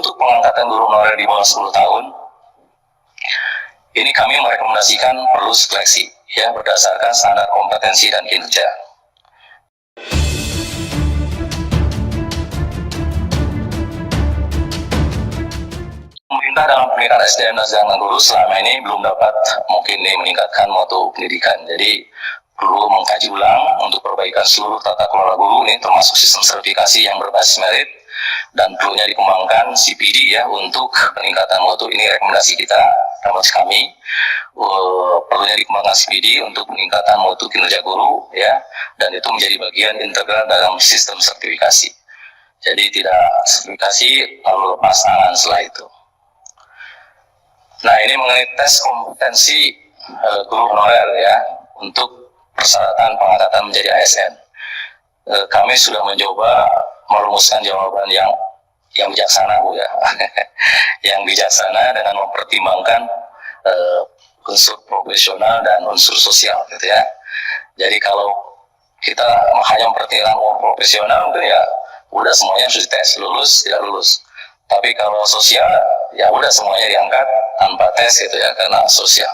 Untuk pengangkatan guru honorer di bawah 10 tahun, ini kami merekomendasikan perlu seleksi ya berdasarkan standar kompetensi dan kinerja. Pemerintah dalam pendidikan SDM dan sedangkan guru selama ini belum dapat mungkin meningkatkan mutu pendidikan. Jadi perlu mengkaji ulang untuk perbaikan seluruh tata kelola guru ini, termasuk sistem sertifikasi yang berbasis merit, dan perlunya dikembangkan CPD ya untuk peningkatan mutu. Ini rekomendasi kita, rekomendasi kami, perlunya dikembangkan CPD untuk peningkatan mutu kinerja guru ya, dan itu menjadi bagian integral dalam sistem sertifikasi. Jadi tidak sertifikasi lalu lepas tangan setelah itu. Nah, ini mengenai tes kompetensi guru honorer ya untuk persyaratan pengangkatan menjadi ASN. Kami sudah mencoba merumuskan jawaban yang bijaksana, Bu ya. Yang bijaksana dengan mempertimbangkan unsur profesional dan unsur sosial gitu ya. Jadi kalau kita hanya mempertimbangkan profesional mungkin ya udah semuanya harus dites, lulus tidak lulus. Tapi kalau sosial ya udah semuanya diangkat tanpa tes gitu ya, karena sosial.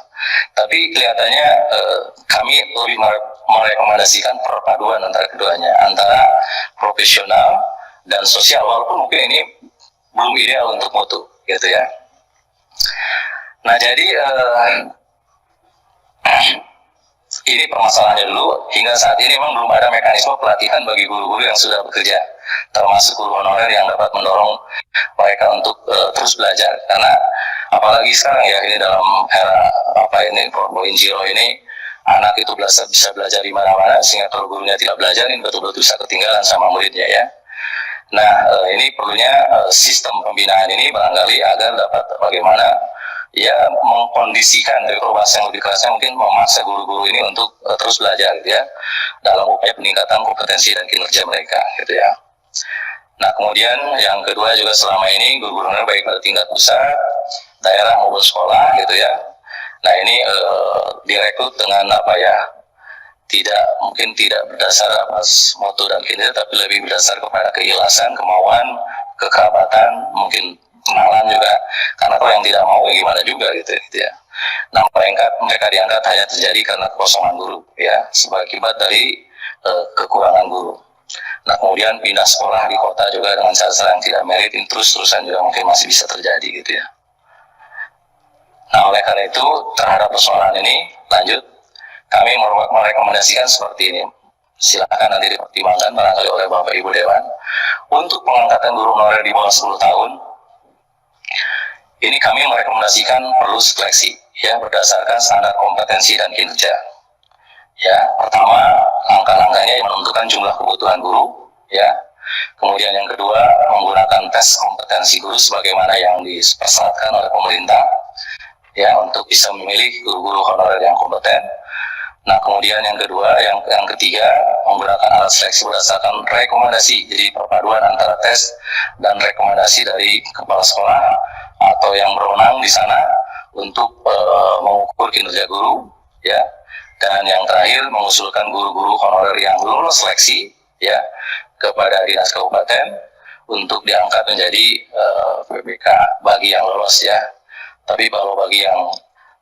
Tapi kelihatannya kami lebih merekomendasikan perpaduan antara keduanya, antara profesional dan sosial, walaupun mungkin ini belum ideal untuk mutu gitu ya. Nah, jadi ini permasalahannya dulu. Hingga saat ini memang belum ada mekanisme pelatihan bagi guru-guru yang sudah bekerja, termasuk guru honorer yang dapat mendorong mereka untuk terus belajar. Karena apalagi sekarang ya, ini dalam era 4.0 ini, anak itu bisa belajar di mana-mana, sehingga kalau gurunya tidak belajar, ini betul-betul bisa ketinggalan sama muridnya ya. Nah, ini perlunya sistem pembinaan ini barangkali agar dapat bagaimana ya mengkondisikan, dari bahasa yang lebih kerasnya mungkin memaksa guru-guru ini untuk terus belajar gitu ya, dalam upaya peningkatan kompetensi dan kinerja mereka gitu ya. Nah, kemudian yang kedua juga selama ini guru-guru baik pada tingkat pusat, daerah maupun sekolah gitu ya. Nah, ini direkrut dengan mungkin tidak berdasar atas mutu dan kinerja, tapi lebih berdasar kepada keikhlasan, kemauan, kekerabatan, mungkin kenalan juga, karena kalau yang tidak mau gimana juga gitu ya. Nah, mereka diangkat hanya terjadi karena kekosongan guru ya, sebagai akibat dari kekurangan guru. Nah, kemudian pindah sekolah di kota juga dengan cara yang tidak merit, terus-terusan juga mungkin masih bisa terjadi gitu ya. Nah, oleh karena itu terhadap persoalan ini, lanjut, kami merekomendasikan seperti ini. Silakan nanti dipertimbangkan barangkali oleh Bapak Ibu Dewan. Untuk pengangkatan guru honorer di bawah 10 tahun, ini kami merekomendasikan perlu seleksi ya berdasarkan standar kompetensi dan kinerja. Ya, pertama langkah-langkahnya yang menentukan jumlah kebutuhan guru ya. Kemudian yang kedua menggunakan tes kompetensi guru sebagaimana yang dipersyaratkan oleh pemerintah ya untuk bisa memilih guru-guru honorer yang kompeten. Nah, kemudian yang kedua, yang ketiga menggunakan alat seleksi berdasarkan rekomendasi, jadi perpaduan antara tes dan rekomendasi dari kepala sekolah atau yang berwenang di sana untuk mengukur kinerja guru ya. Dan yang terakhir mengusulkan guru-guru honorer yang lulus seleksi ya kepada dinas kabupaten untuk diangkat menjadi PPK bagi yang lolos ya. Tapi kalau bagi yang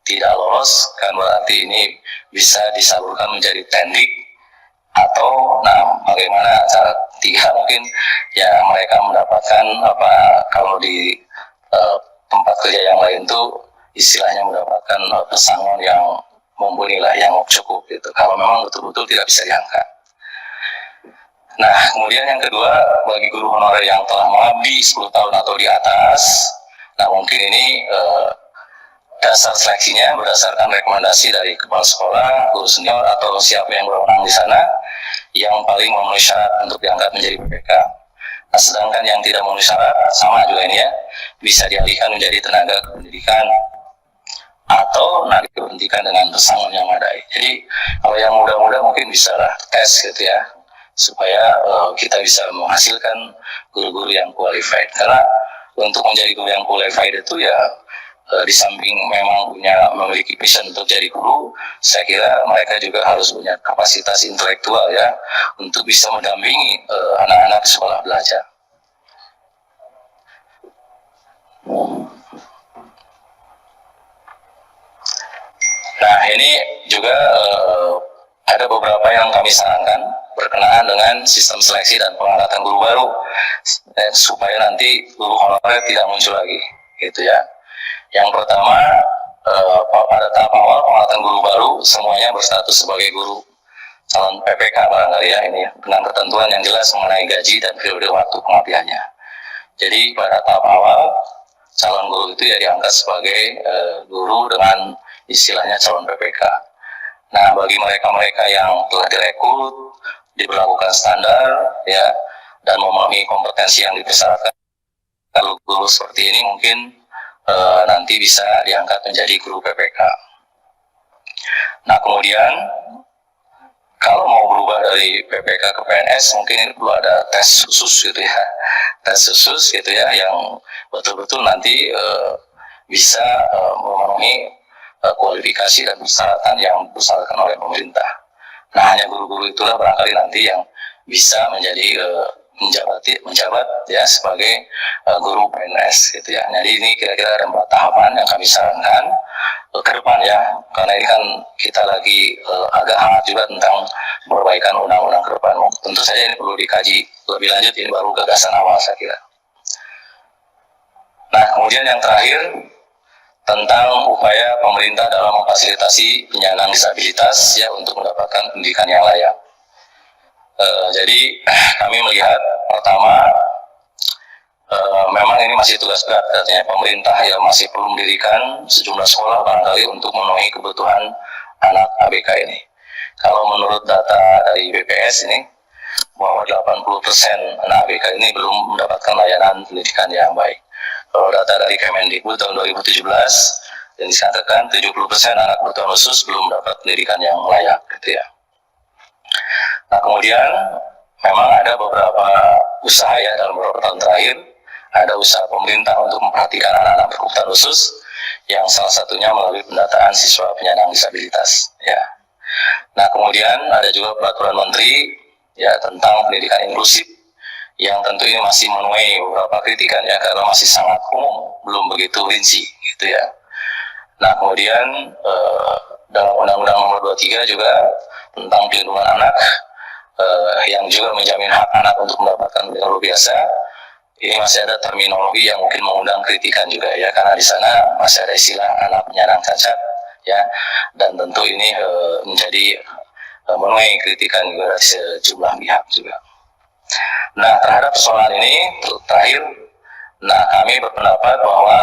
tidak lolos kan berarti ini bisa disalurkan menjadi tendik atau bagaimana cara tiga mungkin ya mereka mendapatkan kalau di tempat kerja yang lain tuh istilahnya mendapatkan pesangon yang mumpuni lah, yang cukup gitu, kalau memang betul-betul tidak bisa diangkat. Nah, kemudian yang kedua bagi guru honorer yang telah mengabdi 10 tahun atau di atas, nah mungkin ini dasar seleksinya berdasarkan rekomendasi dari kepala sekolah, guru senior atau siapa yang berwenang di sana yang paling memenuhi syarat untuk diangkat menjadi PPK. Nah, sedangkan yang tidak memenuhi syarat sama juga ini ya, bisa dialihkan menjadi tenaga pendidikan atau diberhentikan dengan pesangon yang memadai. Jadi kalau yang muda-muda mungkin bisa lah tes gitu ya, supaya kita bisa menghasilkan guru-guru yang qualified. Karena untuk menjadi guru yang qualified itu ya di samping memang memiliki passion untuk jadi guru, saya kira mereka juga harus punya kapasitas intelektual ya untuk bisa mendampingi anak-anak sekolah belajar. ini juga ada beberapa yang kami sarankan berkenaan dengan sistem seleksi dan pengangkatan guru baru supaya nanti guru honorer tidak muncul lagi, gitu ya. Yang pertama, pada tahap awal pengangkatan guru baru semuanya berstatus sebagai guru calon PPK barangkali ya, ini dengan ketentuan yang jelas mengenai gaji dan periode waktu pengabdiannya. Jadi pada tahap awal calon guru itu ya diangkat sebagai guru dengan istilahnya calon PPK. Nah, bagi mereka-mereka yang telah direkrut, diberlakukan standar ya dan memenuhi kompetensi yang dipersyaratkan, kalau guru seperti ini mungkin nanti bisa diangkat menjadi guru PPK. Nah, kemudian kalau mau berubah dari PPK ke PNS, mungkin ini perlu ada tes khusus gitu ya, tes khusus gitu ya, yang betul-betul nanti bisa memenuhi kualifikasi dan persyaratan yang disyaratkan oleh pemerintah. Nah, hanya guru-guru itulah barangkali nanti yang bisa menjadi menjabat ya sebagai guru PNS gitu ya. Jadi ini kira-kira ada 4 tahapan yang kami sarankan ke depan ya, karena ini kan kita lagi agak hangat juga tentang perbaikan undang-undang ke depan. Tentu saja ini perlu dikaji lebih lanjut, ini baru gagasan awal saya kira. Nah, kemudian yang terakhir tentang upaya pemerintah dalam memfasilitasi penyandang disabilitas ya untuk mendapatkan pendidikan yang layak. Jadi kami melihat pertama memang ini masih tugas berat katanya pemerintah yang masih perlu mendirikan sejumlah sekolah barangkali untuk memenuhi kebutuhan anak ABK ini. Kalau menurut data dari BPS ini bahwa 80% anak ABK ini belum mendapatkan layanan pendidikan yang baik. Kalau data dari Kemendikbud tahun 2017 yang disatakan 70% anak berkebutuhan khusus belum mendapat pendidikan yang layak gitu ya. Nah, kemudian memang ada beberapa usaha ya dalam beberapa tahun terakhir, ada usaha pemerintah untuk memperhatikan anak-anak berkebutuhan khusus yang salah satunya melalui pendataan siswa penyandang disabilitas ya. Nah, kemudian ada juga peraturan menteri ya tentang pendidikan inklusif yang tentu ini masih menuai beberapa kritikan ya karena masih sangat umum, belum begitu rinci gitu ya. Nah, kemudian dalam Undang-Undang Nomor 23 juga tentang perlindungan anak yang juga menjamin hak anak untuk mendapatkan pendidikan luar biasa. Ini masih ada terminologi yang mungkin mengundang kritikan juga ya, karena di sana masih ada istilah anak penyandang cacat ya, dan tentu ini menjadi menuai kritikan juga dari sejumlah pihak juga. Nah, terhadap persoalan ini terakhir, nah kami berpendapat bahwa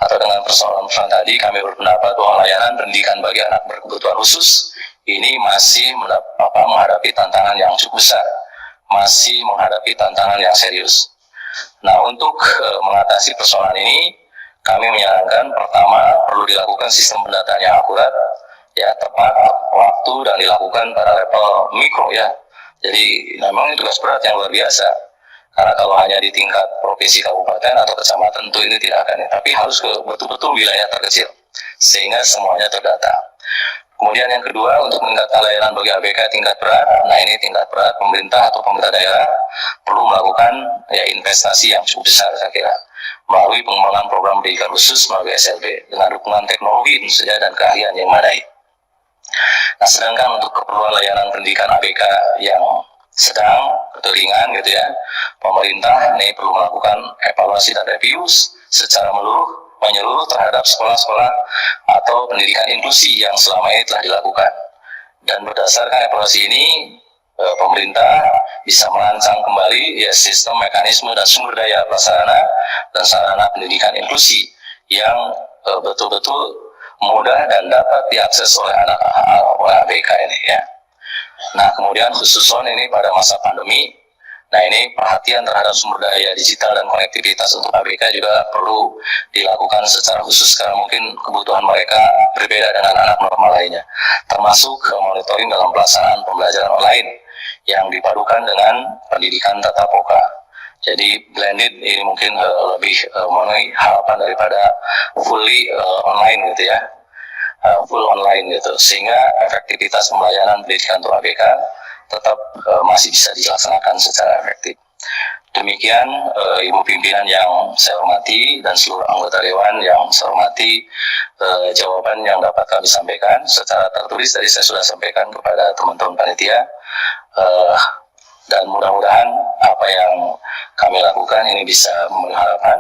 atau dengan persoalan tadi kami berpendapat bahwa layanan pendidikan bagi anak berkebutuhan khusus ini masih menghadapi tantangan yang cukup besar, masih menghadapi tantangan yang serius. Nah, untuk mengatasi persoalan ini, kami menyarankan pertama perlu dilakukan sistem pendataan yang akurat, ya tepat waktu dan dilakukan pada level mikro ya. Jadi memang ini tugas berat yang luar biasa. Karena kalau hanya di tingkat provinsi, kabupaten atau kecamatan tentu ini tidak akan, tapi harus ke betul-betul wilayah terkecil sehingga semuanya terdata. Kemudian yang kedua, untuk meningkatkan layanan bagi ABK tingkat berat, nah ini tingkat berat pemerintah atau pemerintah daerah perlu melakukan ya investasi yang cukup besar saya kira melalui pengembangan program pendidikan khusus melalui SLB dengan dukungan teknologi tentu saja dan keahlian yang memadai. Nah, sedangkan untuk keperluan layanan pendidikan ABK yang sedang atau ringan gitu ya, pemerintah ini perlu melakukan evaluasi dan review secara menyeluruh terhadap sekolah-sekolah atau pendidikan inklusi yang selama ini telah dilakukan. Dan berdasarkan evaluasi ini, pemerintah bisa merancang kembali ya sistem, mekanisme dan sumber daya prasarana dan sarana pendidikan inklusi yang betul-betul mudah dan dapat diakses oleh anak ABK ini ya. Nah, kemudian khususon ini pada masa pandemi, nah ini perhatian terhadap sumber daya digital dan konektivitas untuk ABK juga perlu dilakukan secara khusus karena mungkin kebutuhan mereka berbeda dengan anak normal lainnya, termasuk monitoring dalam pelaksanaan pembelajaran online yang dipadukan dengan pendidikan tatap muka. Jadi blended ini mungkin lebih memenuhi harapan daripada fully online gitu ya, full online gitu, sehingga efektivitas pembelajaran pendidikan untuk ABK tetap masih bisa dilaksanakan secara efektif. Demikian Ibu Pimpinan yang saya hormati dan seluruh anggota Dewan yang saya hormati, jawaban yang dapat kami sampaikan secara tertulis tadi saya sudah sampaikan kepada teman-teman panitia, dan mudah-mudahan apa yang kami lakukan ini bisa memenuhi harapan,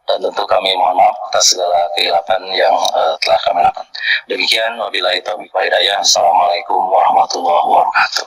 dan tentu kami mohon maaf atas segala kehilapan yang telah kami lakukan. Demikian, wabillahi taufiq wal hidayah. Assalamualaikum warahmatullahi wabarakatuh.